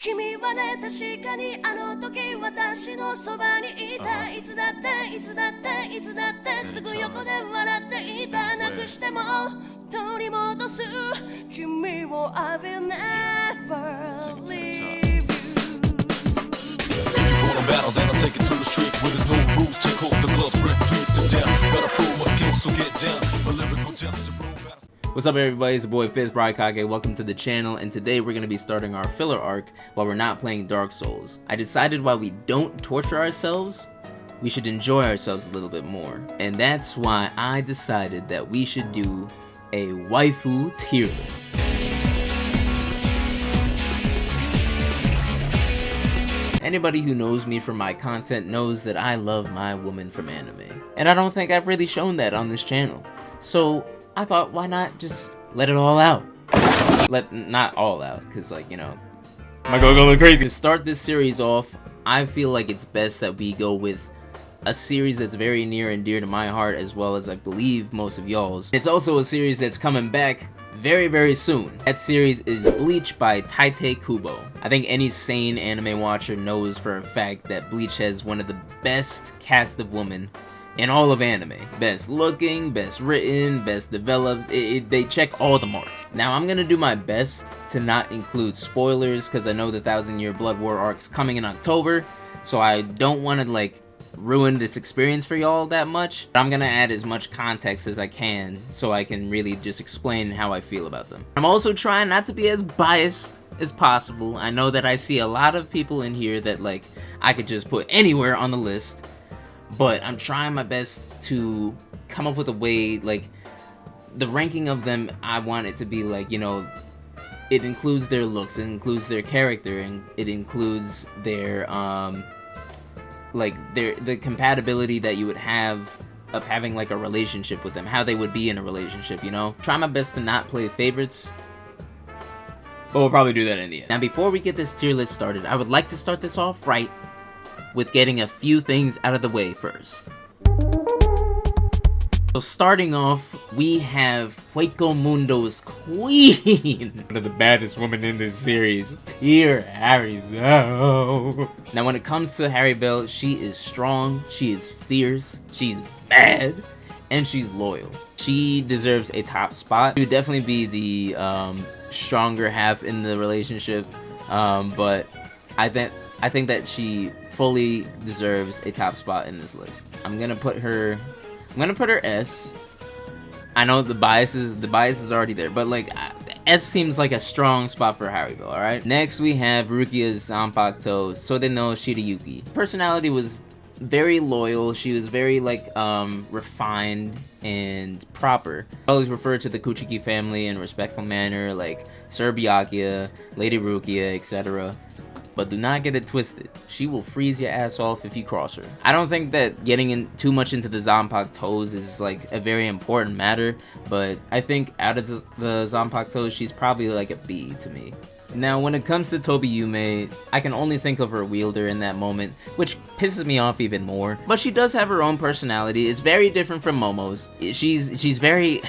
君はね確かにあの時私のそばにいたいつだっていつだっていつだってすぐ横で笑っていたなくしても取り戻す君を I will never leave you Battle, then I'll take it to the street where there's no rules. Take off the gloves, break dreams to down. Gotta prove my skills, so get down. My lyrical depth is a real battle. What's up, everybody? It's your boy Fifth Bride Kage. Welcome to the channel, and today we're going to be starting our filler arc while we're not playing Dark Souls. I decided while we don't torture ourselves, we should enjoy ourselves a little bit more. And that's why I decided that we should do a waifu tier list. Anybody who knows me from my content knows that I love my woman from anime. And I don't think I've really shown that on this channel. So I thought, why not just let it all out? Not all out, because like, you know, am I going a little crazy? To start this series off, I feel like it's best that we go with a series that's very near and dear to my heart, as well as I believe most of y'all's. It's also a series that's coming back very, very soon. That series is Bleach by Tite Kubo. I think any sane anime watcher knows for a fact that Bleach has one of the best cast of women in all of anime. Best looking, best written, best developed. They check all the marks. Now I'm gonna do my best to not include spoilers because I know the 1000-Year Blood War arc's coming in October, so I don't want to like ruin this experience for y'all that much. I'm gonna add as much context as I can so I can really just explain how I feel about them. I'm also trying not to be as biased as possible. I know that I see a lot of people in here that like I could just put anywhere on the list, but I'm trying my best to come up with a way, like the ranking of them, I want it to be like, you know, it includes their looks, it includes their character, and it includes their like the compatibility that you would have of having like a relationship with them, how they would be in a relationship, you know? Try my best to not play favorites, but we'll probably do that in the end. Now before we get this tier list started, I would like to start this off right with getting a few things out of the way first. So starting off, we have Hueco Mundo's queen, one of the baddest women in this series, Dear Harribel. Now when it comes to Harribel, she is strong, she is fierce, she's bad, and she's loyal. She deserves a top spot. She would definitely be the stronger half in the relationship, but I think that she fully deserves a top spot in this list. I'm gonna put her S. I know the bias is already there, but like S seems like a strong spot for Harribel, alright? Next we have Rukia's Zanpakuto Sodeno Shirayuki. Personality was very loyal, she was very like refined and proper. I always refer to the Kuchiki family in a respectful manner, like Sir Byakuya, Lady Rukia, etc. But do not get it twisted. She will freeze your ass off if you cross her. I don't think that getting in too much into the Zanpakutos is like a very important matter, but I think out of the Zanpakutos, she's probably like a B to me. Now, when it comes to Tobiyume, I can only think of her wielder in that moment, which pisses me off even more. But she does have her own personality. It's very different from Momo's. She's very...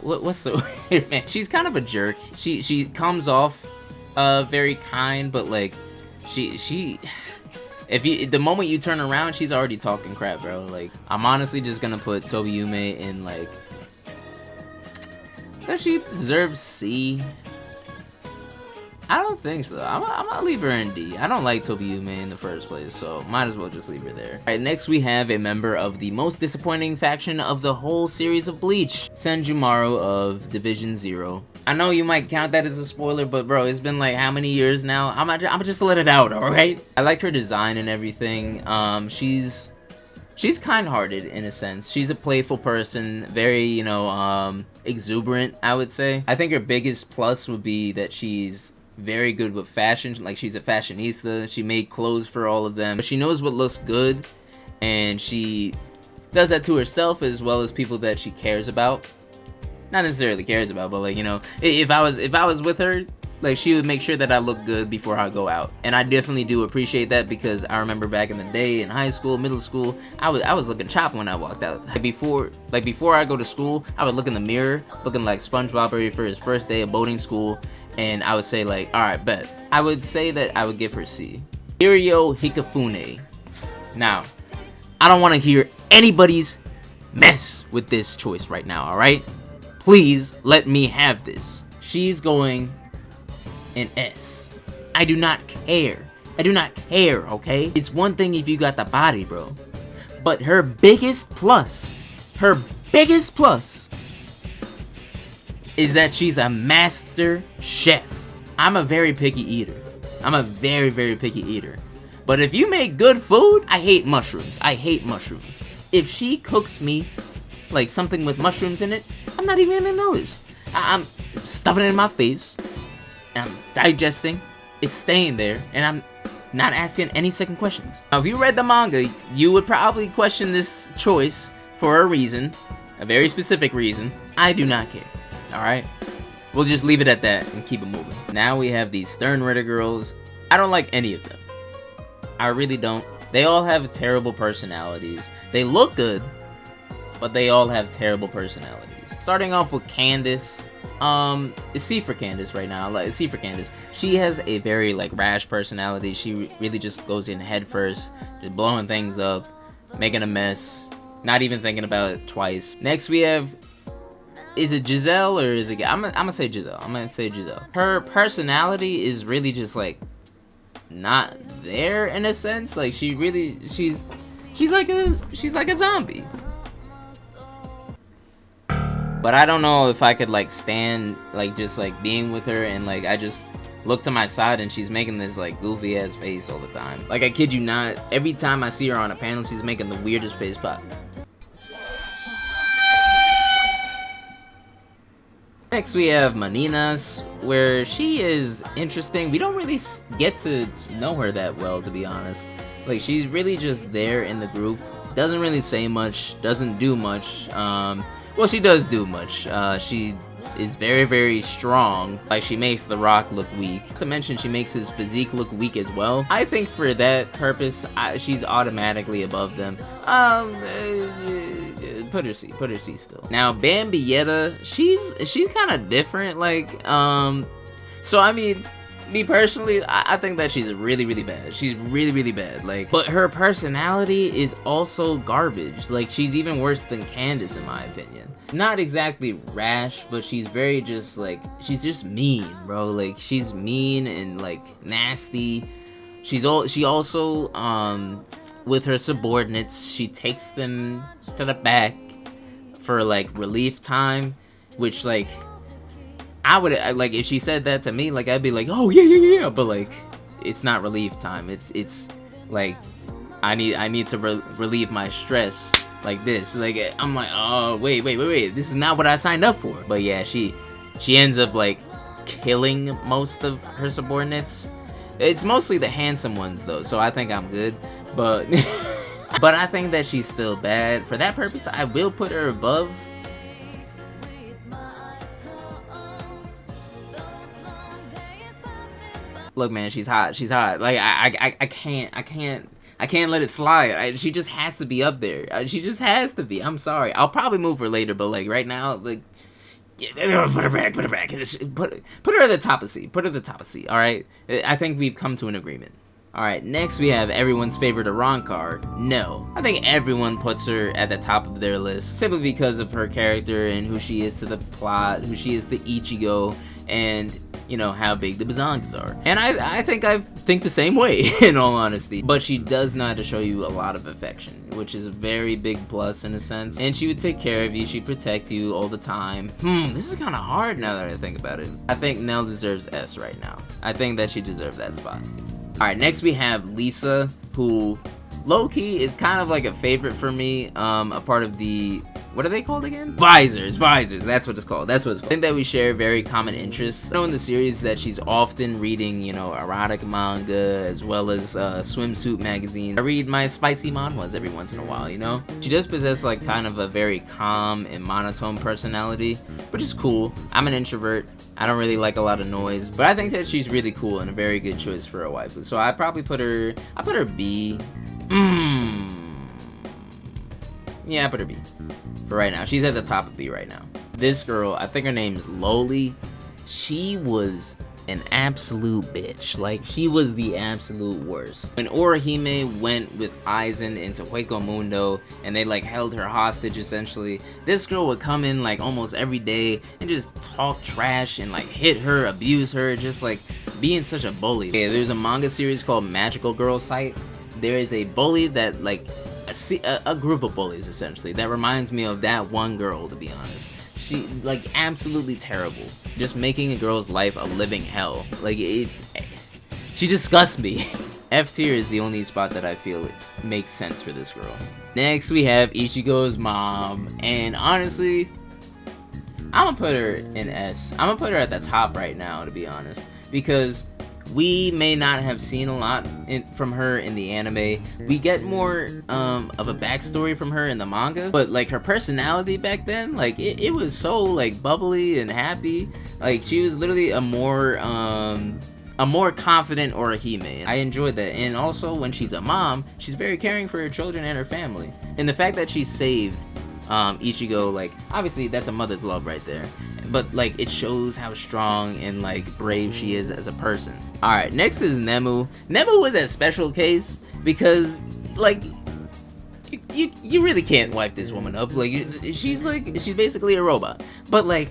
what's the word, man? She's kind of a jerk. She comes off very kind, but like... the moment you turn around, she's already talking crap, bro. Like, I'm honestly just gonna put Tobiyume in like, does she deserve C? I don't think so. I'm gonna leave her in D. I don't like Tobiyume in the first place, so might as well just leave her there. Alright, next we have a member of the most disappointing faction of the whole series of Bleach, Senjumaru of Division 0. I know you might count that as a spoiler, but bro, it's been like how many years now? I'm just let it out, alright? I like her design and everything. She's kind-hearted in a sense. She's a playful person, very, you know, exuberant, I would say. I think her biggest plus would be that she's very good with fashion. Like, she's a fashionista. She made clothes for all of them. But she knows what looks good, and she does that to herself as well as people that she cares about. Not necessarily cares about, but like, you know, if I was with her, Like, she would make sure that I look good before I go out. And I definitely do appreciate that, because I remember back in the day in high school, middle school, I was looking choppy when I walked out. Before I go to school, I would look in the mirror, looking like SpongeBob ready for his first day of boating school, and I would say like, alright, bet. I would say that I would give her C. Irio Hikifune. Now, I don't want to hear anybody's mess with this choice right now, alright? Please let me have this. She's going an S. I do not care. I do not care, okay? It's one thing if you got the body, bro. But her biggest plus is that she's a master chef. I'm a very picky eater. I'm a very, very picky eater. But if you make good food, I hate mushrooms. I hate mushrooms. If she cooks me like something with mushrooms in it, I'm not even gonna notice. I'm stuffing it in my face, and I'm digesting. It's staying there, and I'm not asking any second questions. Now, if you read the manga, you would probably question this choice for a reason, a very specific reason. I do not care. Alright? We'll just leave it at that and keep it moving. Now we have these Sternritter girls. I don't like any of them. I really don't. They all have terrible personalities. They look good, but they all have terrible personalities. Starting off with Candace. It's C for Candace right now. Like, C for Candace. She has a very like rash personality. She really just goes in head first, just blowing things up, making a mess, not even thinking about it twice. Next we have, is it Giselle or is it? I'm gonna say Giselle. I'm gonna say Giselle. Her personality is really just like not there in a sense. Like she's like a zombie. But I don't know if I could like stand like just like being with her and like I just look to my side and she's making this like goofy ass face all the time. Like I kid you not, every time I see her on a panel, she's making the weirdest face pop. Next we have Maninas, where she is interesting. We don't really get to know her that well, to be honest. Like she's really just there in the group, doesn't really say much, doesn't do much. Well, she does do much. She is very, very strong. Like, she makes The Rock look weak. Not to mention, she makes his physique look weak as well. I think for that purpose, she's automatically above them. Put her C still. Now, Bambietta, she's kind of different. Like, so I mean, me personally, I think that she's really, really bad. She's really, really bad. Like, but her personality is also garbage. Like, she's even worse than Candace, in my opinion. Not exactly rash, but she's very just, like, she's just mean, bro. Like, she's mean and, like, nasty. She also, with her subordinates, she takes them to the back for, like, relief time, which, like, I would, like, if she said that to me, like, I'd be like, oh, yeah, but, like, it's not relief time. It's like, I need to relieve my stress, like this. Like, I'm like, oh, wait, this is not what I signed up for. But, yeah, she ends up, like, killing most of her subordinates. It's mostly the handsome ones, though, so I think I'm good. But, but I think that she's still bad. For that purpose, I will put her above. Look, man, she's hot. She's hot. Like, I can't let it slide. She just has to be up there. She just has to be. I'm sorry. I'll probably move her later, but, like, right now, like, yeah, put her back. Put her at the top of C. Put her at the top of C, alright? I think we've come to an agreement. Alright, next we have everyone's favorite Arankar, Nel. I think everyone puts her at the top of their list, simply because of her character and who she is to the plot, who she is to Ichigo, and, you know, how big the bazongas are. And I think the same way, in all honesty. But she does know how to show you a lot of affection, which is a very big plus in a sense. And she would take care of you, she'd protect you all the time. This is kind of hard now that I think about it. I think Nel deserves S right now. I think that she deserves that spot. Alright, next we have Lisa, who low-key is kind of like a favorite for me, a part of the what are they called again? Visors, that's what it's called. That's what it's called. I think that we share very common interests. I know in the series that she's often reading, you know, erotic manga as well as swimsuit magazines. I read my spicy manhwas every once in a while, you know? She does possess like kind of a very calm and monotone personality, which is cool. I'm an introvert. I don't really like a lot of noise, but I think that she's really cool and a very good choice for a waifu. So I probably put her B. Yeah, I put her B for right now. She's at the top of B right now. This girl, I think her name's Loly. She was an absolute bitch. Like, she was the absolute worst. When Orihime went with Aizen into Hueco Mundo and they like held her hostage essentially, this girl would come in like almost every day and just talk trash and like hit her, abuse her, just like being such a bully. Okay, there's a manga series called Magical Girl Sight. There is a bully that like a group of bullies essentially that reminds me of that one girl, to be honest. She like absolutely terrible, just making a girl's life a living hell. Like she disgusts me. F tier is the only spot that I feel makes sense for this girl. Next we have Ichigo's mom, and honestly I'm gonna put her in S. I'm gonna put her at the top right now, to be honest, because we may not have seen a lot from her in the anime. We get more of a backstory from her in the manga, but like her personality back then, like it was so like bubbly and happy. Like she was literally a more confident Orihime. I enjoyed that. And also when she's a mom, she's very caring for her children and her family. And the fact that she saved Ichigo, like obviously that's a mother's love right there, but like it shows how strong and like brave she is as a person. All right, next is Nemu. Nemu was a special case because like you really can't wipe this woman up. Like she's basically a robot. But like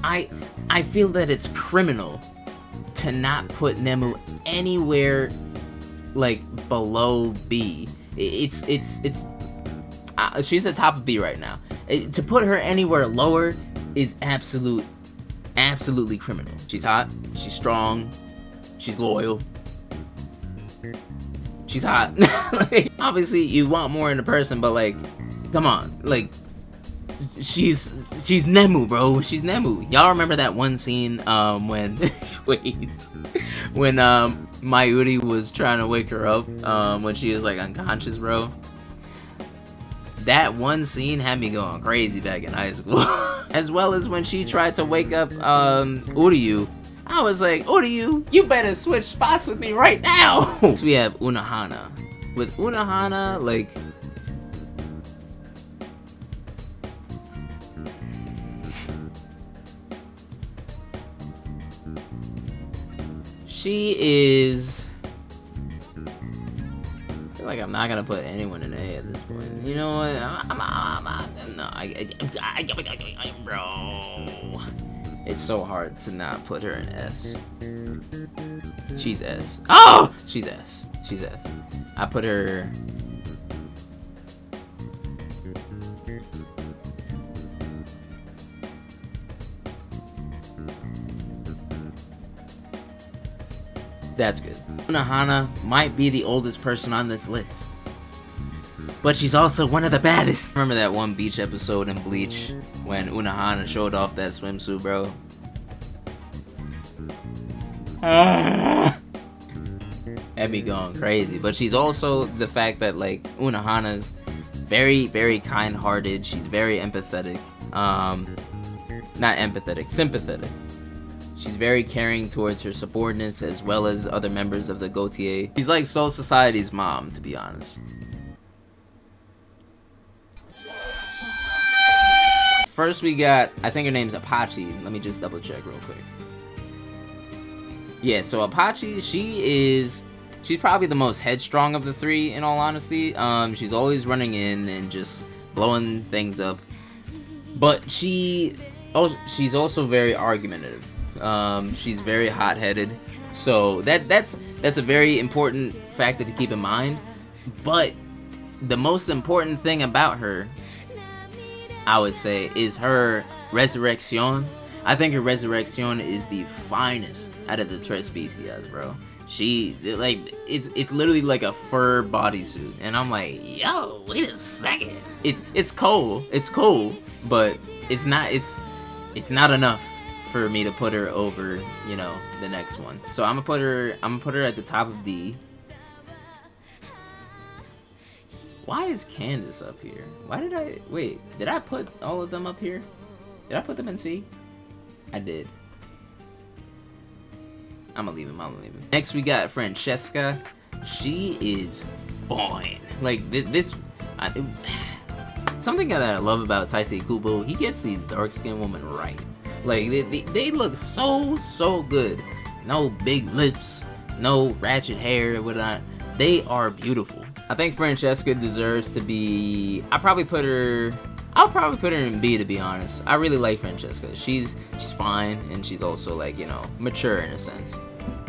I feel that it's criminal to not put Nemu anywhere like below B. It's she's at top of B right now. To put her anywhere lower is absolutely criminal. She's hot, she's strong, she's loyal, she's hot. Like, obviously you want more in a person, but like, come on, like she's Nemu, bro. She's Nemu. Y'all remember that one scene when when Mayuri was trying to wake her up when she was like unconscious, bro? That one scene had me going crazy back in high school. As well as when she tried to wake up Uryu. I was like, Uryu, you better switch spots with me right now. So we have Unohana. With Unohana, like she is. I feel like I'm not gonna put anyone in A at this point. You know what? Bro, it's so hard to not put her in S. She's S. Oh, she's S. She's S. I put her. That's good. Unohana might be the oldest person on this list, but she's also one of the baddest. Remember that one beach episode in Bleach when Unohana showed off that swimsuit, bro? Had me going crazy. But she's also the fact that like Unohana's very, very kind-hearted. She's very empathetic. Not empathetic, sympathetic. She's very caring towards her subordinates as well as other members of the Gautier. She's like Soul Society's mom, to be honest. First we got, I think her name's Apache. Let me just double check real quick. Yeah, so Apache, she's probably the most headstrong of the three, in all honesty. She's always running in and just blowing things up. But she's also very argumentative. She's very hot-headed, so that's a very important factor to keep in mind. But the most important thing about her, I would say, is her resurrection. I think her resurrection is the finest out of the Tres Bestias, bro. She like it's literally like a fur bodysuit, and I'm like, yo, wait a second. It's cool, but it's not enough for me to put her over, you know, the next one. So I'm gonna put her at the top of D. Why is Candace up here? Why did I wait? Did I put all of them up here? Did I put them in C? I did. I'm gonna leave him. Next we got Francesca. She is fine. Like something that I love about Taisei Kubo, he gets these dark skinned women right. Like they look so good. No big lips, no ratchet hair, whatnot. They are beautiful. I think Francesca deserves to be. I'll probably put her in B, to be honest. I really like Francesca. She's fine, and she's also like, you know, mature in a sense.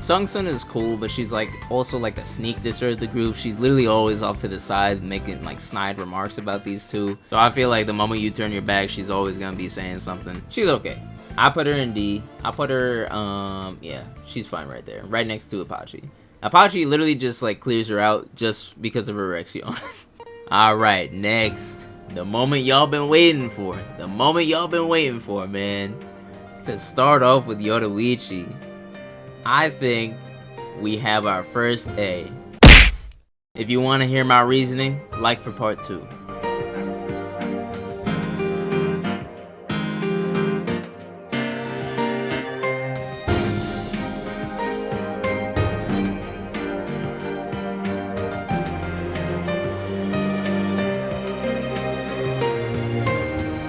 Sun-Sun is cool, but she's like also like the sneak disser of the group. She's literally always off to the side making like snide remarks about these two. So I feel like the moment you turn your back, she's always gonna be saying something. She's okay. I put her in D. I put her yeah, she's fine right there, right next to Apache. Apache literally just like clears her out just because of erection. Alright, next. The moment y'all been waiting for. The moment y'all been waiting for, man. To start off with Yoruichi, I think we have our first A. If you want to hear my reasoning, like for part 2.